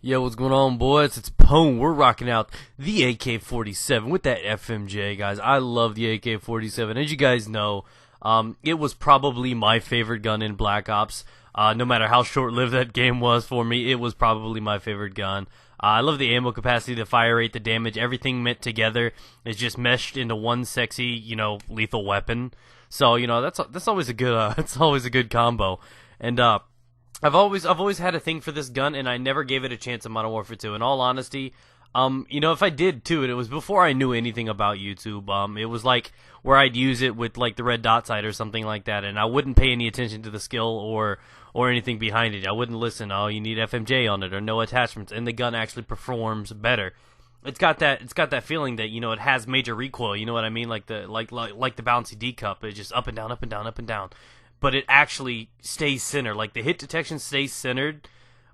Yo, what's going on, boys? It's Pone. We're rocking out the AK-47 with that FMJ, guys. I love the AK-47. As you guys know, it was probably my favorite gun in Black Ops. No matter how short-lived that game was for me, it was probably my favorite gun. I love the ammo capacity, the fire rate, the damage, everything meant together is just meshed into one sexy, lethal weapon. So, that's always a good, it's always a good combo. And, I've always had a thing for this gun, and I never gave it a chance in Modern Warfare 2. In all honesty, if I did too, and it was before I knew anything about YouTube. It was like where I'd use it with like the red dot sight or something like that, and I wouldn't pay any attention to the skill or anything behind it. I wouldn't listen. Oh, you need FMJ on it or no attachments, and the gun actually performs better. It's got that feeling that it has major recoil. You know what I mean? Like the bouncy D cup. It's just up and down, up and down, up and down. But it actually stays centered. Like, the hit detection stays centered,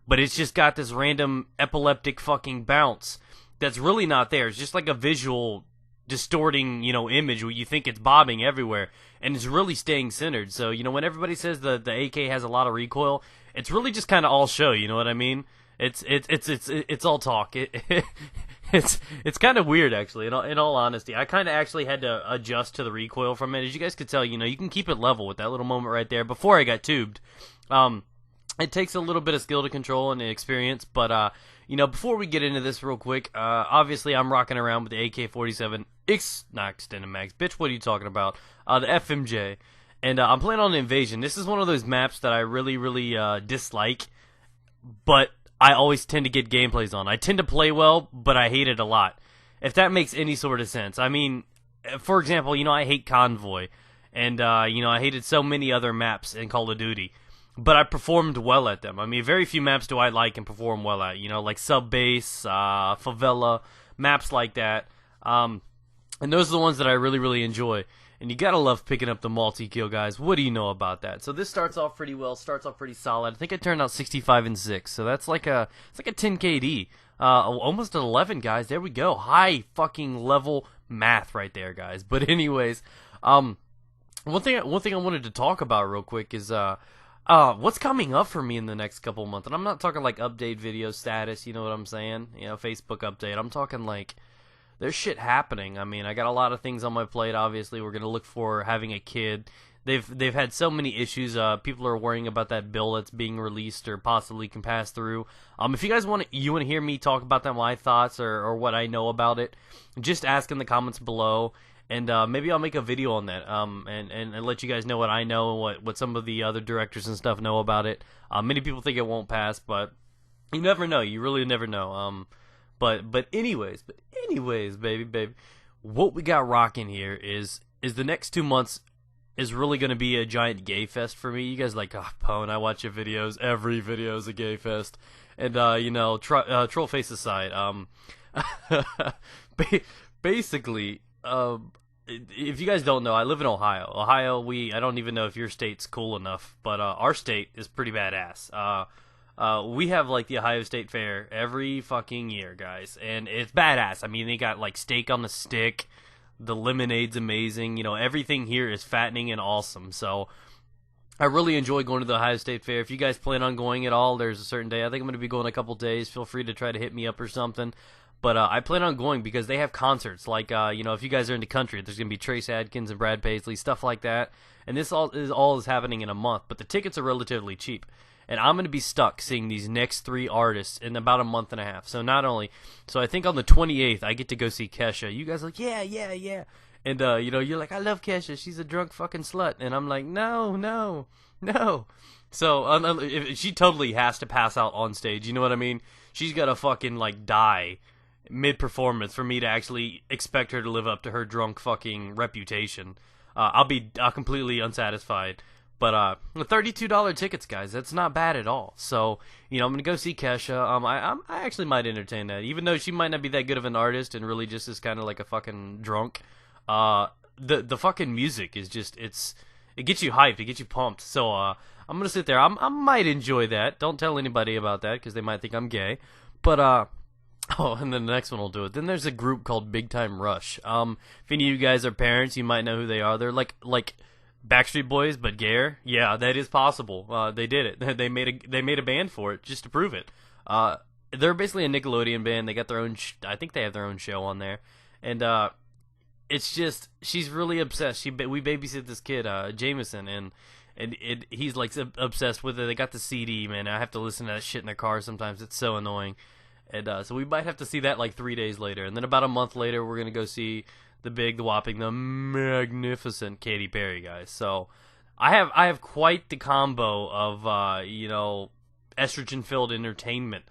but it's just got this random epileptic fucking bounce that's really not there. It's just like a visual distorting, image where you think it's bobbing everywhere, and it's really staying centered. So, when everybody says the AK has a lot of recoil, it's really just kind of all show, you know what I mean? It's all talk. It's kind of weird, actually. In all honesty, I kind of actually had to adjust to the recoil from it. As you guys could tell, you can keep it level with that little moment right there. Before I got tubed, it takes a little bit of skill to control and experience. But before we get into this real quick, obviously I'm rocking around with the AK-47 not extended mags. Bitch, what are you talking about? The FMJ, and I'm playing on Invasion. This is one of those maps that I really, really dislike, but I always tend to get gameplays on. I tend to play well, but I hate it a lot. If that makes any sort of sense. I mean, for example, I hate Convoy. And, I hated so many other maps in Call of Duty. But I performed well at them. I mean, very few maps do I like and perform well at. Like Sub-Base, Favela, maps like that. And those are the ones that I really, really enjoy. And you gotta love picking up the multi-kill, guys. What do you know about that? So this starts off pretty well, starts off pretty solid. I think I turned out 65 and 6, so that's like a 10 KD. Almost an 11, guys. There we go. High fucking level math right there, guys. But anyways, one thing I wanted to talk about real quick is what's coming up for me in the next couple months. And I'm not talking like update video status, you know what I'm saying? Facebook update. I'm talking like there's shit happening. I mean, I got a lot of things on my plate. Obviously, we're gonna look for having a kid. They've had so many issues. People are worrying about that bill that's being released or possibly can pass through. If you guys want to hear me talk about that, my thoughts or what I know about it, just ask in the comments below, and maybe I'll make a video on that. And let you guys know what I know and what some of the other directors and stuff know about it. Many people think it won't pass, but you never know. You really never know. But anyways, baby, what we got rocking here is the next 2 months is really going to be a giant gay fest for me. You guys like, Pone, I watch your videos. Every video is a gay fest. And, troll face aside, basically, if you guys don't know, I live in Ohio. I don't even know if your state's cool enough, but our state is pretty badass. We have like the Ohio State Fair every fucking year, guys, and it's badass. I mean, they got like steak on the stick, the lemonade's amazing, everything here is fattening and awesome. So I really enjoy going to the Ohio State Fair. If you guys plan on going at all, there's a certain day. I think I'm going to be going a couple days. Feel free to try to hit me up or something. But I plan on going because they have concerts. Like, if you guys are into country, there's going to be Trace Adkins and Brad Paisley, stuff like that. And this all is happening in a month. But the tickets are relatively cheap. And I'm going to be stuck seeing these next 3 artists in about a month and a half. So I think on the 28th, I get to go see Kesha. You guys are like, yeah. And, you're like, I love Kesha. She's a drunk fucking slut. And I'm like, no. So she totally has to pass out on stage. You know what I mean? She's got to fucking, like, die mid-performance for me to actually expect her to live up to her drunk fucking reputation. I'll be completely unsatisfied. But with $32 tickets, guys, that's not bad at all. So, I'm gonna go see Kesha. I actually might entertain that, even though she might not be that good of an artist and really just is kind of like a fucking drunk. The fucking music is just it gets you hyped, it gets you pumped. So I'm gonna sit there. I might enjoy that. Don't tell anybody about that because they might think I'm gay. But and then the next one will do it. Then there's a group called Big Time Rush. If any of you guys are parents, you might know who they are. They're like Backstreet Boys, but gayer. Yeah, that is possible. They did it. They made a band for it just to prove it. they're basically a Nickelodeon band. They got their own. I think they have their own show on there, and it's just she's really obsessed. We babysit this kid, Jameson, and he's like obsessed with it. They got the CD, man. I have to listen to that shit in the car sometimes. It's so annoying, and so we might have to see that like 3 days later, and then about a month later, we're gonna go see the big, the whopping, the magnificent Katy Perry, guys. So I have quite the combo of estrogen-filled entertainment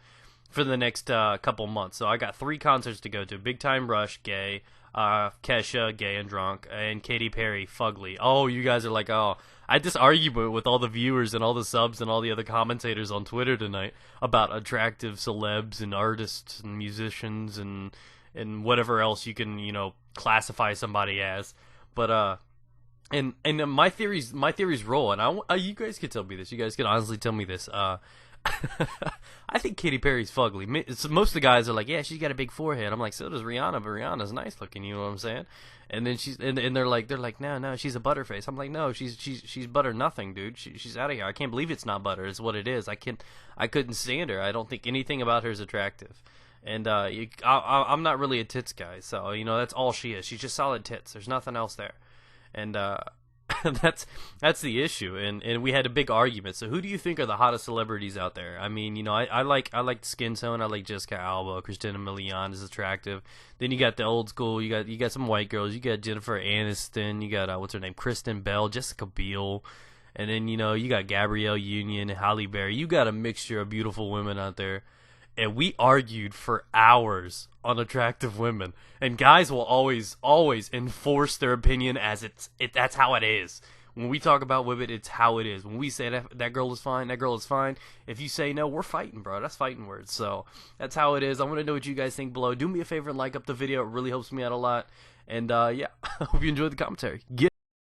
for the next couple months. So I got 3 concerts to go to: Big Time Rush, gay; Kesha, gay and drunk; and Katy Perry, fugly. Oh, you guys are like, oh, I had this argument with all the viewers and all the subs and all the other commentators on Twitter tonight about attractive celebs and artists and musicians and whatever else you can, classify somebody as. But and my theories roll, and you guys could tell me this. You guys could honestly tell me this. I think Katy Perry's fugly. Most of the guys are like, yeah, she's got a big forehead. I'm like, so does Rihanna, but Rihanna's nice looking. You know what I'm saying? And then and they're like, no, she's a butterface. I'm like, no, she's butter nothing, dude. She's out of here. I can't believe it's not butter. It's what it is. I couldn't stand her. I don't think anything about her is attractive. And I'm not really a tits guy, so that's all she is. She's just solid tits. There's nothing else there. And that's the issue, and we had a big argument. So who do you think are the hottest celebrities out there? I mean, I like Skin Tone. I like Jessica Alba. Christina Milian is attractive. Then you got the old school. You got some white girls. You got Jennifer Aniston. You got what's her name, Kristen Bell, Jessica Biel, and then you got Gabrielle Union, Halle Berry. You got a mixture of beautiful women out there. And we argued for hours on attractive women. And guys will always enforce their opinion as that's how it is. When we talk about women, it's how it is. When we say that girl is fine, that girl is fine. If you say no, we're fighting, bro. That's fighting words. So that's how it is. I want to know what you guys think below. Do me a favor and like up the video. It really helps me out a lot. And yeah, I hope you enjoyed the commentary.